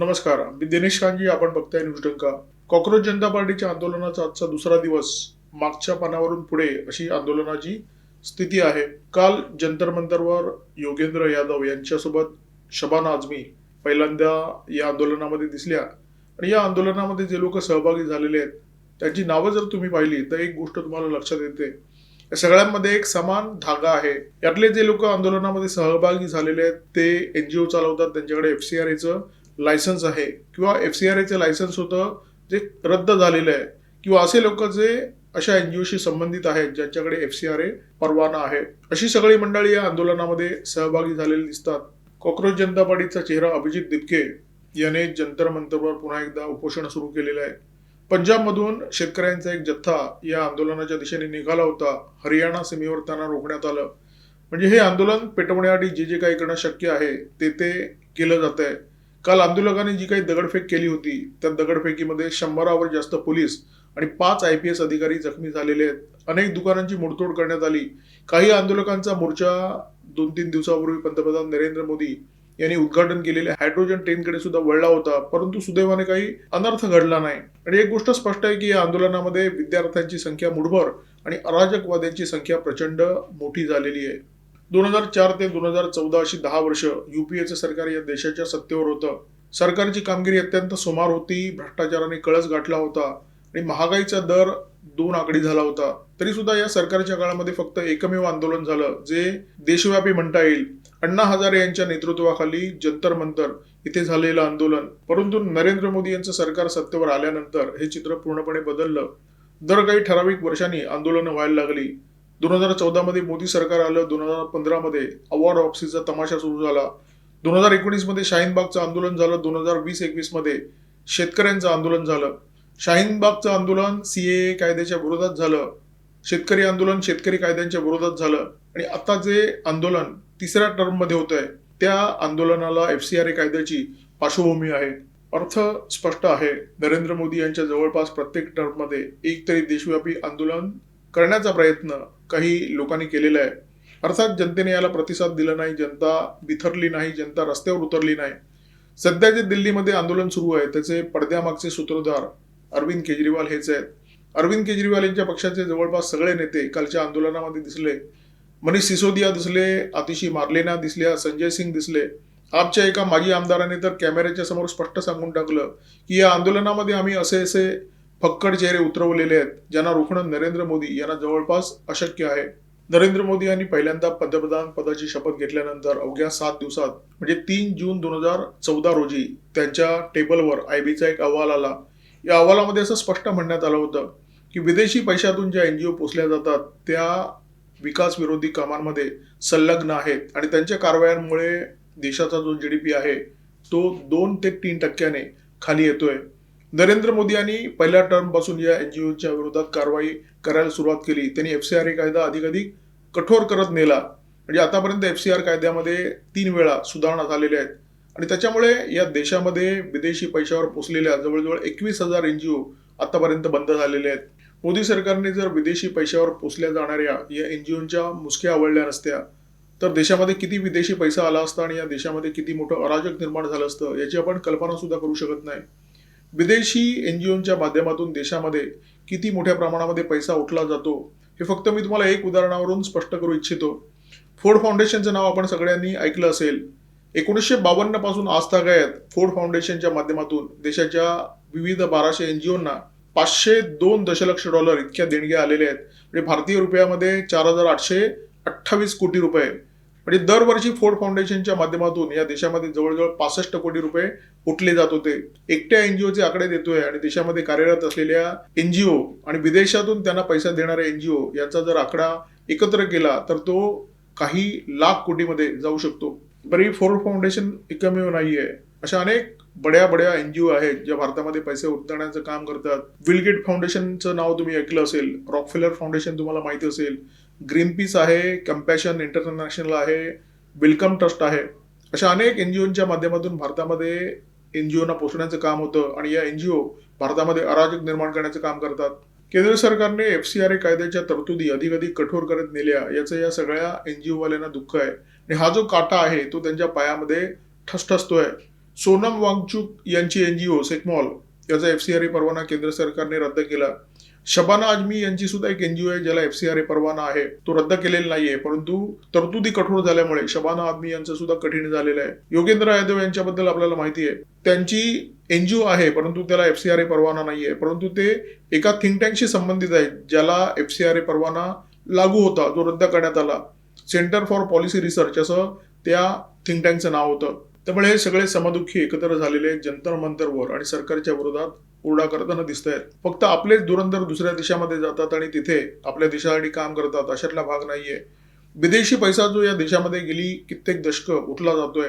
नमस्कार, मी दिनेश कांजी. आपण बघताय न्यूज डंका. कॉक्रोच जनता पार्टीच्या आंदोलनाचा आजचा दुसरा दिवस. मागच्या पानावरून पुढे अशी आंदोलनाची स्थिती आहे. काल जंतर मंतरवर योगेंद्र यादव यांच्यासोबत शबाना आझमी पहिल्यांदा या आंदोलनामध्ये दिसल्या आणि या आंदोलनामध्ये जे लोक सहभागी झालेले आहेत त्यांची नावं जर तुम्ही पाहिली तर एक गोष्ट तुम्हाला लक्षात येते. या सगळ्यांमध्ये एक समान धागा आहे. यातले जे लोक आंदोलनामध्ये सहभागी झालेले आहेत ते एनजीओ चालवतात, त्यांच्याकडे FCRAचं लायसन्स आहे किंवा FCRAचं लायसन्स होतं जे रद्द झालेलं आहे, किंवा असे लोक जे अशा एनजीओशी संबंधित आहेत ज्यांच्याकडे FCRA परवाना आहे, अशी सगळी मंडळी या आंदोलनामध्ये सहभागी झालेली दिसतात. कॉक्रोच जनता पार्टीचा चेहरा अभिजित दिपके याने जंतर मंतरवर पुन्हा एकदा उपोषण सुरू केलेलं आहे. पंजाबमधून शेतकऱ्यांचा एक जथ्था या आंदोलनाच्या दिशेने निघाला होता. हरियाणा सीमेवर त्यांना रोखण्यात आलं. म्हणजे हे आंदोलन पेटवण्यासाठी जे जे काही करणं शक्य आहे ते केलं जात आहे. काल आंदोलकांनी जी काही दगडफेक केली होती त्या दगडफेकीमध्ये 100वर जास्त पोलीस आणि 5 IPS अधिकारी जखमी झालेले आहेत. अनेक दुकानांची मोडतोड करण्यात आली. काही आंदोलकांचा मोर्चा 2-3 दिवसापूर्वी पंतप्रधान नरेंद्र मोदी यांनी उद्घाटन केलेल्या हायड्रोजन ट्रेनकडे सुद्धा वळला होता, परंतु सुदैवाने काही अनर्थ घडला नाही. आणि एक गोष्ट स्पष्ट आहे की या आंदोलनामध्ये विद्यार्थ्यांची संख्या मुठभर आणि अराजकवाद्यांची संख्या प्रचंड मोठी झालेली आहे. 2004 ते 2014 अशी 10 वर्ष UPAचं सरकार या देशाच्या सत्तेवर होतं. सरकारची कामगिरी अत्यंत सोमार होती. भ्रष्टाचाराने कळस गाठला होता आणि महागाईचा दर 2 आकडी झाला होता. तरी सुद्धा या सरकारच्या काळामध्ये फक्त एकमेव आंदोलन झालं जे देशव्यापी म्हणता येईल. अण्णा हजारे यांच्या नेतृत्वाखाली जंतर मंतर इथे झालेलं आंदोलन. परंतु नरेंद्र मोदी यांचं सरकार सत्तेवर आल्यानंतर हे चित्र पूर्णपणे बदललं. दर काही ठराविक वर्षांनी आंदोलनं व्हायला लागली. 2014 मध्ये मोदी सरकार आलं. 2015 मध्ये अवॉर्ड ऑफिसचा तमाशा सुरू झाला. 2019 मध्ये शाहीनबागचं आंदोलन झालं. 2020-21 मध्ये शेतकऱ्यांचं आंदोलन झालं. शाहीनबागचं आंदोलन CAA कायद्याच्या विरोधात झालं. शेतकरी आंदोलन शेतकरी कायद्यांच्या विरोधात झालं. आणि आता जे आंदोलन तिसऱ्या टर्म मध्ये होत आहे त्या आंदोलनाला FCRA कायद्याची पार्श्वभूमी आहे. अर्थ स्पष्ट आहे. नरेंद्र मोदी यांच्या जवळपास प्रत्येक टर्म मध्ये एक तरी देशव्यापी आंदोलन करण्याचा प्रयत्न काही लोकांनी केलेला आहे. अर्थात जनतेने याला प्रतिसाद दिला नाही. जनता बिथरली नाही. जनता रस्त्यावर उतरली नाही. सध्या जे दिल्लीमध्ये आंदोलन सुरू आहे त्याचे पडद्यामागचे सूत्रधार अरविंद केजरीवाल हेच आहेत. अरविंद केजरीवाल यांच्या पक्षाचे जवळपास सगळे नेते कालच्या आंदोलनामध्ये दिसले. मनीष सिसोदिया दिसले, आतिशी मार्लेना दिसल्या, संजय सिंग दिसले. आपच्या एका माजी आमदाराने तर कॅमेऱ्याच्या समोर स्पष्ट सांगून टाकलं की या आंदोलनामध्ये आम्ही असे फक्कड चेहरे उतरवलेले आहेत ज्यांना रोखणं नरेंद्र मोदी यांना जवळपास अशक्य आहे. नरेंद्र मोदी यांनी पहिल्यांदा पंतप्रधान पदाची शपथ घेतल्यानंतर अवघ्या 7 दिवसात म्हणजे 3 जून 2014 रोजी त्यांच्या टेबलवर IBचा एक अहवाल आला. या अहवालामध्ये असं स्पष्ट म्हणण्यात आलं होतं की विदेशी पैशातून ज्या NGO पोचल्या जातात त्या विकास विरोधी कामांमध्ये संलग्न आहेत आणि त्यांच्या कारवायांमुळे देशाचा जो GDP आहे तो 2 ते 3% खाली येतोय. नरेंद्र मोदी यांनी पहिल्या टर्म पासून या NGOच्या विरोधात कारवाई करायला सुरुवात केली. त्यांनी FCRA कायदा अधिक कठोर करत नेला. म्हणजे आतापर्यंत FCR कायद्यामध्ये 3 वेळा सुधारणा झालेल्या आहेत आणि त्याच्यामुळे या देशामध्ये विदेशी पैशावर पोचलेल्या जवळजवळ 21,000 NGO आतापर्यंत बंद झालेले आहेत. मोदी सरकारने जर विदेशी पैशावर पोचल्या जाणाऱ्या या NGOच्या मुसक्या आवळल्या नसत्या तर देशामध्ये किती विदेशी पैसा आला असता आणि या देशामध्ये किती मोठं अराजक निर्माण झालं असतं याची आपण कल्पना सुद्धा करू शकत नाही. विदेशी NGOच्या माध्यमातून देशामध्ये किती मोठ्या प्रमाणामध्ये पैसा उठला जातो हे फक्त मी तुम्हाला एक उदाहरणावरून स्पष्ट करू इच्छितो. फोर्ड फाउंडेशनचं नाव आपण सगळ्यांनी ऐकलं असेल. 1952 पासून आजतागायत फोर्ड फाउंडेशनच्या माध्यमातून देशाच्या विविध 1200 NGOंना $502 दशलक्ष इतक्या देणग्या आलेल्या आहेत. म्हणजे भारतीय रुपयामध्ये 4,828 कोटी रुपये. म्हणजे दरवर्षी फोर्ड फाउंडेशनच्या माध्यमातून या देशामध्ये जवळजवळ 65 कोटी रुपये उठले जात होते. एकट्या NGOचे आकडे देतोय आणि देशामध्ये कार्यरत असलेल्या NGO आणि विदेशातून त्यांना पैसा देणाऱ्या NGO यांचा जर आकडा एकत्र केला तर तो काही लाख कोटीमध्ये जाऊ शकतो. बरी फोर्ड फाउंडेशन एकमेव नाहीये. अशा अनेक बड्या NGO आहेत ज्या भारतामध्ये पैसे उतरण्याचं काम करतात. बिल गेट फाउंडेशनचं नाव तुम्ही ऐकलं असेल. रॉकफेलर फाउंडेशन तुम्हाला माहिती असेल. ग्रीनपीस आहे, कंपॅशन इंटरनॅशनल आहे, वेलकम ट्रस्ट आहे. अशा अनेक NGOच्या माध्यमातून भारतामध्ये NGOना पोचण्याचं काम होतं आणि या NGO भारतामध्ये अराजक निर्माण करण्याचं काम करतात. केंद्र सरकारने FCRA कायद्याच्या तरतुदी अधिक कठोर करत नेल्या याचं या सगळ्या NGO वाल्यांना दुःख आहे आणि हा जो काटा आहे तो त्यांच्या पायामध्ये ठसठसतोय. सोनम वांगचुक यांची एनजीओ सेकमॉल याचा एफसीआरए परवाना केंद्र सरकारने रद्द केला. शबाना आझमी यांची सुद्धा एक एनजीओ आहे ज्याला एफसीआरए परवाना आहे, तो रद्द केलेला नाहीये, परंतु तरतुदी कठोर झाल्यामुळे शबाना आझमी यांचं सुद्धा कठीण झालेलं आहे. योगेंद्र यादव यांच्याबद्दल आपल्याला माहिती आहे, त्यांची एनजीओ आहे परंतु त्याला एफसीआरए परवाना नाहीये, परंतु ते एका थिंक टँकशी संबंधित आहे ज्याला एफसीआरए परवाना लागू होता, जो रद्द करण्यात आला. सेंटर फॉर पॉलिसी रिसर्च असं त्या थिंक टँकचं नाव होतं. त्यामुळे हे सगळे समदुःखी एकत्र झालेले आहेत, जंतर मंतरवर आणि सरकारच्या विरोधात ओरडा करताना दिसत आहेत. फक्त आपलेच धुरंधर दुसऱ्या देशामध्ये जातात आणि तिथे आपल्या देशासाठी काम करतात अशातला भाग नाहीये. विदेशी पैसा जो या देशामध्ये गेली कित्येक दशकं उठला जातोय,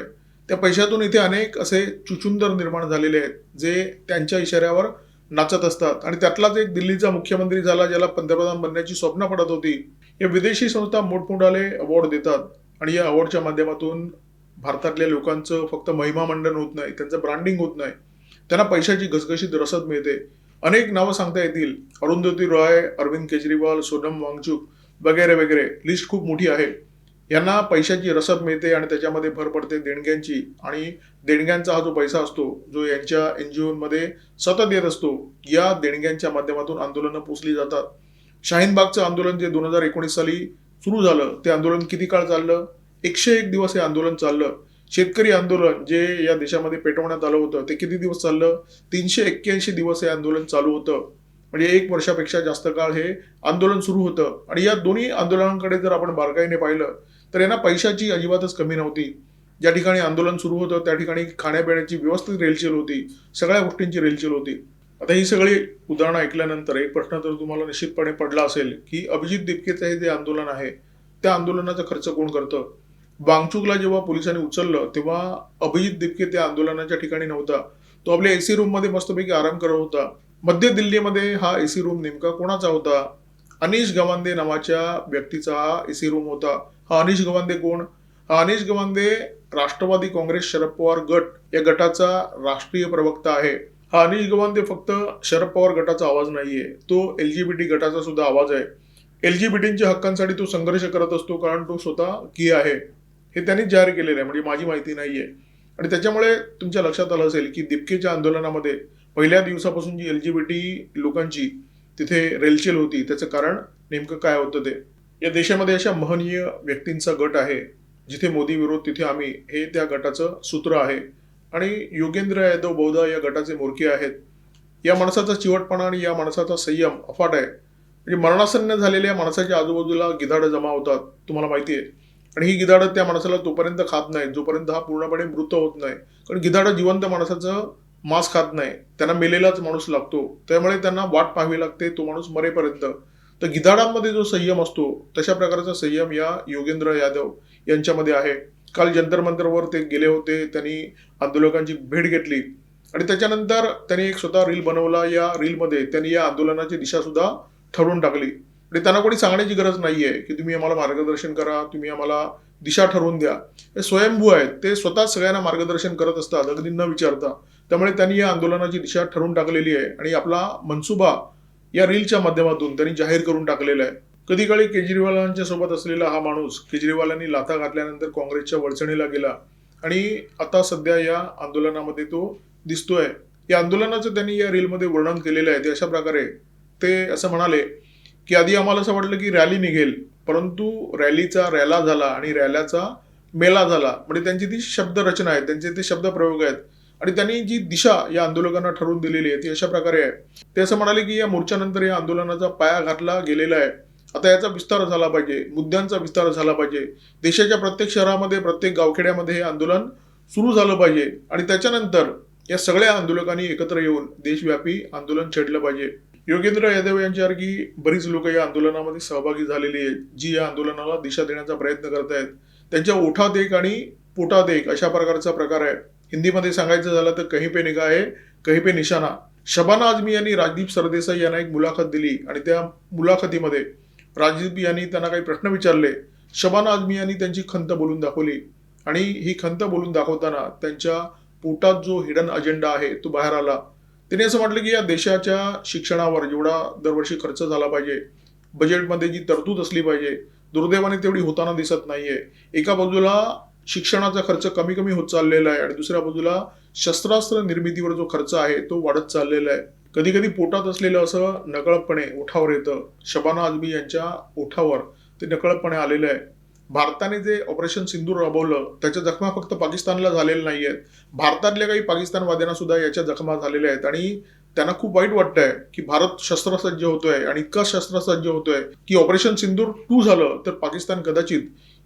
त्या पैशातून इथे अनेक असे चुचुंदर निर्माण झालेले आहेत जे त्यांच्या इशाऱ्यावर नाचत असतात. आणि त्यातलाच एक दिल्लीचा मुख्यमंत्री झाला ज्याला पंतप्रधान बनण्याची स्वप्न पडत होती. या विदेशी संस्था मोठमोठाले अवॉर्ड देतात आणि या अवॉर्डच्या माध्यमातून भारतातल्या लोकांचं फक्त महिमामंडन होत नाही, त्यांचं ब्रँडिंग होत नाही, त्यांना पैशाची घसघशीत रसद मिळते. अनेक नावं सांगता येतील, अरुंधती रॉय, अरविंद केजरीवाल, सोनम वांगचुक वगैरे वगैरे, लिस्ट खूप मोठी आहे. यांना पैशाची रसद मिळते आणि त्याच्यामध्ये भर पडते देणग्यांची. आणि देणग्यांचा हा जो पैसा असतो जो यांच्या एनजीओमध्ये सतत येत असतो, या देणग्यांच्या माध्यमातून आंदोलनं पोचली जातात. शाहीनबागचं आंदोलन जे 2019 साली सुरू झालं, ते आंदोलन किती काळ चाललं? 101 दिवस हे आंदोलन चाललं. शेतकरी आंदोलन जे या देशामध्ये पेटवण्यात आलं होतं ते किती दिवस चाललं? 381 दिवस हे आंदोलन चालू होतं. म्हणजे 1 वर्षापेक्षा जास्त काळ हे आंदोलन सुरू होतं. आणि या दोन्ही आंदोलनांकडे जर आपण बारकाईने पाहिलं तर यांना पैशाची अजिबातच कमी नव्हती. ज्या ठिकाणी आंदोलन सुरू होतं त्या ठिकाणी खाण्यापिण्याची व्यवस्थित रेलचेल होती, सगळ्या गोष्टींची रेलचेल होती. आता ही सगळी उदाहरणं ऐकल्यानंतर एक प्रश्न तर तुम्हाला निश्चितपणे पडला असेल की अभिजित दिपकेचं हे जे आंदोलन आहे त्या आंदोलनाचा खर्च कोण करतं? वांगचुकला जेव्हा पोलिसांनी उचललं तेव्हा अभिजित दिपके त्या आंदोलनाच्या ठिकाणी नव्हता. तो आपल्या एसी रूम मध्ये मस्तपैकी आराम करत होता. मध्य दिल्लीमध्ये हा एसी रूम नेमका कोणाचा होता? अनिश गवांदे नावाच्या व्यक्तीचा हा एसी रूम होता. हा अनिश गवांदे कोण? हा अनिश गवांदे राष्ट्रवादी काँग्रेस शरद पवार गट या गटाचा राष्ट्रीय प्रवक्ता आहे. हा अनिश गवांदे फक्त शरद पवार गटाचा आवाज नाहीये, तो एलजीबीटी गटाचा सुद्धा आवाज आहे. एलजीबीटींच्या हक्कांसाठी तो संघर्ष करत असतो, कारण तो स्वतः की आहे हे त्यांनी जाहीर केलेलं आहे, म्हणजे माझी माहिती नाहीये. आणि त्याच्यामुळे तुमच्या लक्षात आलं असेल की दिपकेच्या आंदोलनामध्ये पहिल्या दिवसापासून जी एलजीबीटी लोकांची तिथे रेलचेल होती त्याचं कारण नेमकं काय होतं ते. या देशामध्ये अशा महनीय व्यक्तींचा गट आहे, जिथे मोदी विरोध तिथे आम्ही, हे त्या गटाचं सूत्र आहे. आणि योगेंद्र यादव बहुधा या गटाचे म्होरके आहेत. या माणसाचा चिवटपणा आणि या माणसाचा संयम अफाट आहे. म्हणजे मरणासन्न झालेल्या माणसाच्या आजूबाजूला गिधाडं जमा होतात, तुम्हाला माहिती आहे. आणि ही गिधाडं त्या माणसाला तोपर्यंत खात नाही जोपर्यंत हा पूर्णपणे मृत होत नाही. कारण गिधाडं जिवंत माणसाचं मांस खात नाही, त्यांना मेलेलाच माणूस लागतो. त्यामुळे त्यांना वाट पाहावी लागते तो माणूस मरेपर्यंत. तर गिधाडांमध्ये जो संयम असतो तशा प्रकारचा संयम या योगेंद्र यादव यांच्यामध्ये आहे. काल जंतर मंतरवर ते गेले होते, त्यांनी आंदोलकांची भेट घेतली आणि त्याच्यानंतर त्यांनी एक स्वतः रील बनवला. या रीलमध्ये त्यांनी या आंदोलनाची दिशा सुद्धा ठरवून टाकली. आणि त्यांना कोणी सांगण्याची गरज नाहीये की तुम्ही आम्हाला मार्गदर्शन करा, तुम्ही आम्हाला दिशा ठरवून द्या. हे स्वयंभू आहेत, ते स्वतः सगळ्यांना मार्गदर्शन करत असतात अगदी न विचारता. त्यामुळे त्यांनी या आंदोलनाची दिशा ठरवून टाकलेली आहे आणि आपला मनसुबा या रीलच्या माध्यमातून त्यांनी जाहीर करून टाकलेला आहे. कधी काळी केजरीवालांच्या सोबत असलेला हा माणूस केजरीवालांनी लाथा घातल्यानंतर काँग्रेसच्या वळचणीला गेला आणि आता सध्या या आंदोलनामध्ये तो दिसतोय. या आंदोलनाचं त्यांनी या रीलमध्ये वर्णन केलेलं आहे. ते अशा प्रकारे ते असं म्हणाले की आधी आम्हाला असं वाटलं की रॅली निघेल, परंतु रॅलीचा रॅला झाला आणि रॅल्याचा मेला झाला. म्हणजे त्यांची ती शब्दरचना आहे, त्यांचे ते शब्दप्रयोग आहेत. आणि त्यांनी जी दिशा या आंदोलकांना ठरवून दिलेली आहे ती अशा प्रकारे आहे. ते असं म्हणाले की या मोर्चानंतर या आंदोलनाचा पाया घातला गेलेला आहे, आता याचा विस्तार झाला पाहिजे, मुद्द्यांचा विस्तार झाला पाहिजे. देशाच्या प्रत्येक शहरामध्ये, प्रत्येक गावखेड्यामध्ये हे आंदोलन सुरू झालं पाहिजे आणि त्याच्यानंतर या सगळ्या आंदोलकांनी एकत्र येऊन देशव्यापी आंदोलन छेडलं पाहिजे. योगेंद्र यादव यांच्यासारखी बरीच लोक या आंदोलनामध्ये सहभागी झालेली आहेत, जी या आंदोलनाला दिशा देण्याचा प्रयत्न करत आहेत. त्यांच्या ओठात एक आणि पोटात एक अशा प्रकारचा प्रकार आहे. हिंदीमध्ये सांगायचं झालं तर कहीं पे निगाह है कहीं पे निशाणा. शबाना आझमी यांनी राजदीप सरदेसाई यांना एक मुलाखत दिली आणि त्या मुलाखतीमध्ये राजदीप यांनी त्यांना काही प्रश्न विचारले. शबाना आझमी यांनी त्यांची खंत बोलून दाखवली आणि ही खंत बोलून दाखवताना त्यांच्या पोटात जो हिडन अजेंडा आहे तो बाहेर आला. त्यांनी असं म्हटलं की या देशाच्या शिक्षणावर जेवढा दरवर्षी खर्च झाला पाहिजे, बजेटमध्ये जी तरतूद असली पाहिजे, दुर्दैवाने तेवढी होताना दिसत नाहीये. एका बाजूला शिक्षणाचा खर्च कमी कमी होत चाललेला आहे आणि दुसऱ्या बाजूला शस्त्रास्त्र निर्मितीवर जो खर्च आहे तो वाढत चाललेला आहे. कधी कधी पोटात असलेलं असं नकळतपणे ओठावर येतं. शबाना आझमी यांच्या ओठावर ते नकळतपणे आलेलं आहे. भारताने जे ऑपरेशन सिंदूर राबवलं त्याच्या जखमा फक्त पाकिस्तानला झालेल्या नाही आहेत, भारतातल्या काही पाकिस्तानवाद्यांना सुद्धा याच्या जखमा झालेल्या आहेत आणि त्यांना खूप वाईट वाटतंय की भारत शस्त्रसज्ज होतोय आणि इतका शस्त्रसज्ज होतोय की ऑपरेशन सिंदूर 2 झालं तर पाकिस्तान कदाचित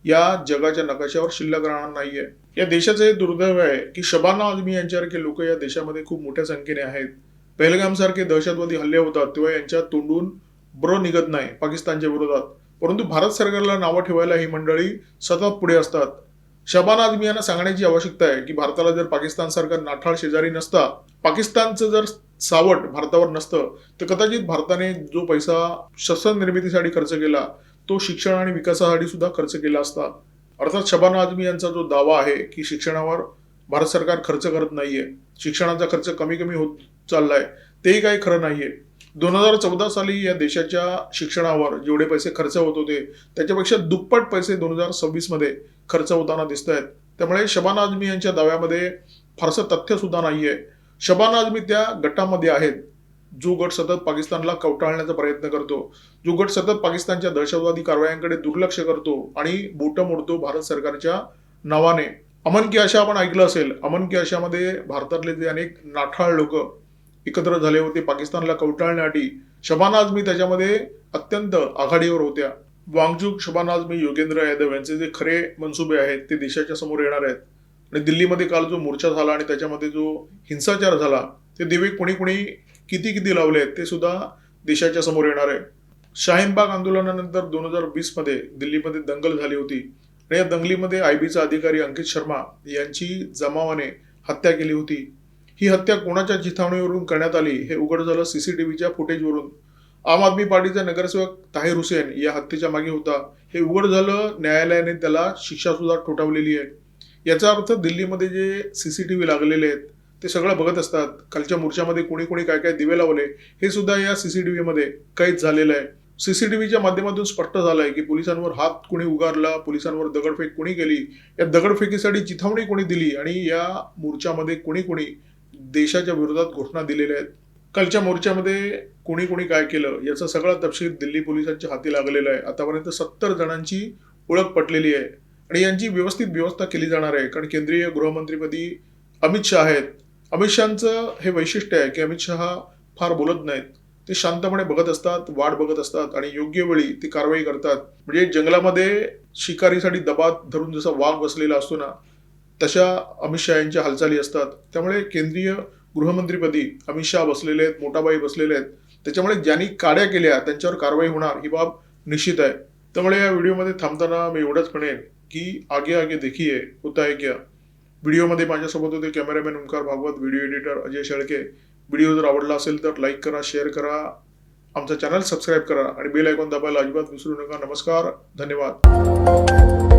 या जगाच्या नकाशावर शिल्लक राहणार नाहीये. या देशाचं हे दुर्दैव आहे की शबाना आझमी यांच्यासारखे लोक या देशामध्ये खूप मोठ्या संख्येने आहेत. पहलगाम सारखे दहशतवादी हल्ले होतात तेव्हा यांच्या तोंडून ब्र निघत नाही पाकिस्तानच्या विरोधात, परंतु भारत सरकारला नावं ठेवायला ही मंडळी सतत पुढे असतात. शबाना आझमी यांना सांगण्याची आवश्यकता आहे की भारताला जर पाकिस्तान सारखा नाठाळ शेजारी नसता, पाकिस्तानचं जर सावट भारतावर नसतं तर कदाचित भारताने जो पैसा शस्त्र निर्मितीसाठी खर्च केला तो शिक्षण आणि विकासासाठी सुद्धा खर्च केला असता. अर्थात शबाना आझमी यांचा जो दावा आहे की शिक्षणावर भारत सरकार खर्च करत नाहीये, शिक्षणाचा खर्च कमी कमी होत चाललाय, तेही काही खरं नाहीये. 2014 साली या देशाच्या शिक्षणावर जेवढे पैसे खर्च होत होते त्याच्यापेक्षा दुप्पट पैसे 2026 मध्ये खर्च होताना दिसत आहेत. त्यामुळे शबाना आझमी यांच्या दाव्यामध्ये फारसं तथ्य सुद्धा नाहीये. शबाना आझमी त्या गटामध्ये आहेत जो गट सतत पाकिस्तानला कवटाळण्याचा प्रयत्न करतो, जो गट सतत पाकिस्तानच्या दहशतवादी कारवायांकडे दुर्लक्ष करतो आणि बोटं मोडतो भारत सरकारच्या नावाने. अमन की आशा आपण ऐकलं असेल. अमन की आशामध्ये भारतातले जे अनेक नाठाळ लोक एकत्र झाले होते पाकिस्तानला कवटाळण्यासाठी, शबाना आझमी त्याच्यामध्ये अत्यंत आघाडीवर होत्या. वांगचूक, शबाना आझमी, योगेंद्र यादव यांचे जे खरे मनसुबे आहेत ते देशाच्या समोर येणार आहेत. आणि दिल्लीमध्ये काल जो मोर्चा झाला आणि त्याच्यामध्ये जो हिंसाचार झाला ते दिवे कोणी कोणी किती किती लावले आहेत ते सुद्धा देशाच्या समोर येणार आहे. शाहीनबाग आंदोलनानंतर 2020 मध्ये दिल्लीमध्ये दंगल झाली होती आणि या दंगलीमध्ये आयबीचा अधिकारी अंकित शर्मा यांची जमावाने हत्या केली होती. ही हत्या कोणाच्या चिथावणीवरून करण्यात आली हे उघड झालं सीसीटीव्हीच्या फुटेजवरून. आम आदमी पार्टीचा नगरसेवक ताहिर हुसेन या हत्येच्या मागे होता हे उघड झालं. न्यायालयाने त्याला शिक्षा सुद्धा ठोठावलेली आहे. याचा अर्थ दिल्लीमध्ये जे सीसीटीव्ही लागलेले आहेत ते सगळं बघत असतात. कालच्या मोर्चामध्ये कोणी कोणी काय काय दिवे लावले हे सुद्धा या सीसीटीव्ही मध्ये कैद झालेलं आहे. सीसीटीव्हीच्या माध्यमातून स्पष्ट झालंय की पोलिसांवर हात कोणी उगारला, पोलिसांवर दगडफेक कोणी केली, या दगडफेकीसाठी चिथावणी कोणी दिली आणि या मोर्चामध्ये कोणी कोणी देशाच्या विरोधात घोषणा दिलेल्या आहेत. कालच्या मोर्चामध्ये कोणी कोणी काय केलं याचा सगळा तपशील दिल्ली पोलिसांच्या हाती लागलेला आहे. आतापर्यंत 70 जणांची ओळख पटलेली आहे आणि यांची व्यवस्थित व्यवस्था केली जाणार आहे. कारण केंद्रीय गृहमंत्रीपदी अमित शहा आहेत. अमित शहांचं हे वैशिष्ट्य आहे की अमित शहा फार बोलत नाहीत, ते शांतपणे बघत असतात, वाट बघत असतात आणि योग्य वेळी ती कारवाई करतात. म्हणजे जंगलामध्ये शिकारीसाठी दबात धरून जसा वाघ बसलेला असतो ना, तशा अमित शहा यांच्या हालचाली असतात. त्यामुळे केंद्रीय गृहमंत्रीपदी अमित शहा बसलेले आहेत, मोठाबाई बसलेले आहेत. त्याच्यामुळे ज्यांनी काड्या केल्या त्यांच्यावर कारवाई होणार ही बाब निश्चित आहे. त्यामुळे या व्हिडिओमध्ये थांबताना मी एवढंच म्हणेन की आगे आगे देखिए होता है क्या. व्हिडिओमध्ये माझ्यासोबत होते cameraman Omkar Bhagwat, video editor Ajay Shelke. Video जर आवडला असेल तर लाईक करा, शेअर करा, आमचा चॅनल सबस्क्राईब करा आणि बेल आयकॉन दाबायला अजिबात विसरू नका. नमस्कार, धन्यवाद.